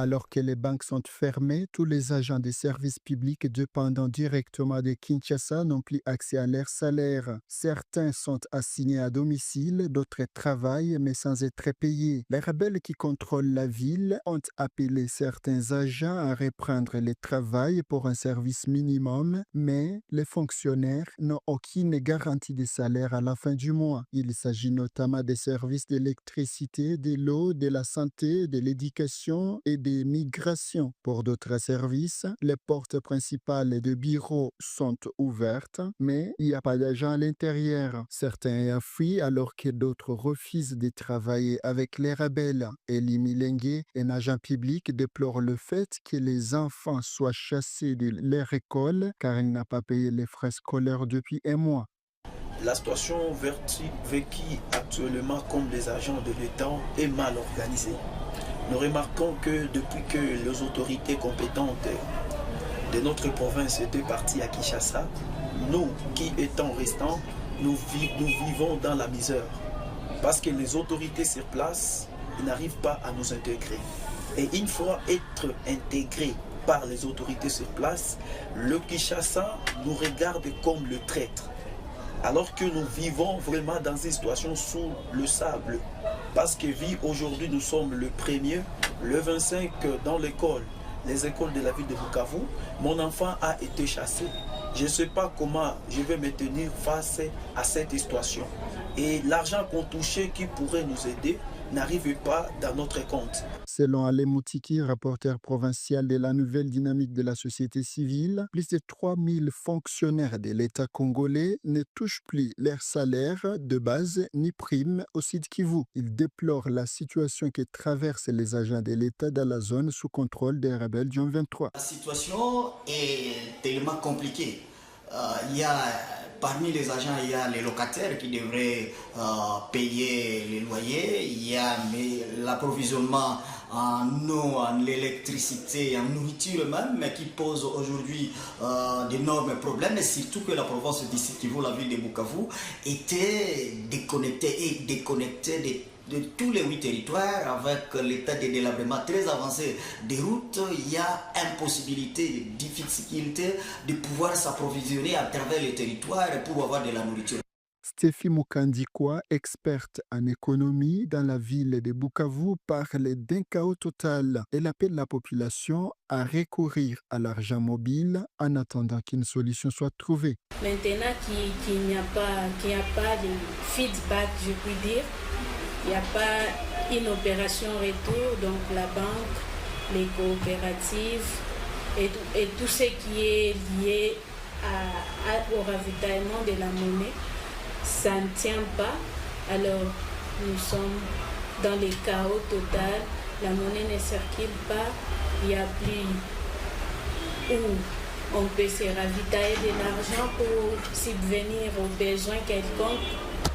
Alors que les banques sont fermées, tous les agents des services publics dépendant directement de Kinshasa n'ont plus accès à leur salaire. Certains sont assignés à domicile, d'autres travaillent mais sans être payés. Les rebelles qui contrôlent la ville ont appelé certains agents à reprendre le travail pour un service minimum, mais les fonctionnaires n'ont aucune garantie de salaire à la fin du mois. Il s'agit notamment des services d'électricité, de l'eau, de la santé, de l'éducation et des migrations. Pour d'autres services, les portes principales de bureaux sont ouvertes, mais il n'y a pas d'agent à l'intérieur. Certains fuient alors que d'autres refusent de travailler avec les rebelles. Elie Milenge, un agent public, déplore le fait que les enfants soient chassés de leur école car il n'a pas payé les frais scolaires depuis un mois. La situation vécue actuellement comme les agents de l'État est mal organisée. Nous remarquons que depuis que les autorités compétentes de notre province étaient parties à Kinshasa, nous qui étant restants, nous vivons dans la misère. Parce que les autorités sur place n'arrivent pas à nous intégrer. Et une fois être intégrés par les autorités sur place, le Kinshasa nous regarde comme le traître. Alors que nous vivons vraiment dans une situation sous le sable. Parce que aujourd'hui, nous sommes le premier, le 25 dans l'école, les écoles de la ville de Bukavu, mon enfant a été chassé. Je ne sais pas comment je vais me tenir face à cette situation. Et l'argent qu'on touchait qui pourrait nous aider n'arrive pas dans notre compte. Selon Ale Moutiki, rapporteur provincial de la nouvelle dynamique de la société civile, plus de 3000 fonctionnaires de l'État congolais ne touchent plus leur salaire de base ni prime au Sud Kivu. Il déplore la situation que traversent les agents de l'État dans la zone sous contrôle des rebelles du 23. La situation est tellement compliquée. Il y a Parmi les agents, il y a les locataires qui devraient payer les loyers. Il y a l'approvisionnement en eau, en électricité, en nourriture même, mais qui pose aujourd'hui d'énormes problèmes. Et surtout que la province d'ici, qui vaut la ville de Bukavu, était déconnectée de tous les 8 territoires, avec l'état de délabrement très avancé des routes. Il y a impossibilité, difficulté de pouvoir s'approvisionner à travers les territoires pour avoir de la nourriture. Stéphie Mukandikwa, experte en économie dans la ville de Bukavu, parle d'un chaos total. Elle appelle la population à recourir à l'argent mobile en attendant qu'une solution soit trouvée. Maintenant qu'il n'y a pas de feedback, je puis dire, il n'y a pas une opération retour, donc la banque, les coopératives et tout ce qui est lié au ravitaillement de la monnaie, ça ne tient pas. Alors nous sommes dans le chaos total, la monnaie ne circule pas, il n'y a plus où on peut se ravitailler de l'argent pour subvenir aux besoins quelconques.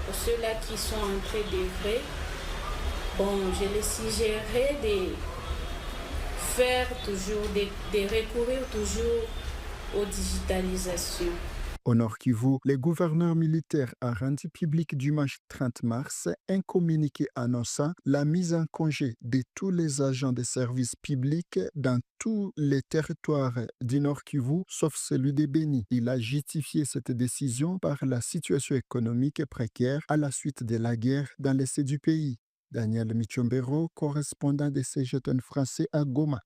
Pour ceux-là qui sont entrés des frais, bon, je les suggérerais de faire toujours, de recourir toujours aux digitalisations. Au Nord Kivu, le gouverneur militaire a rendu public dimanche 30 mars un communiqué annonçant la mise en congé de tous les agents de services publics dans tous les territoires du Nord Kivu, sauf celui de Béni. Il a justifié cette décision par la situation économique précaire à la suite de la guerre dans l'est du pays. Daniel Michombero, correspondant de CGTN français à Goma.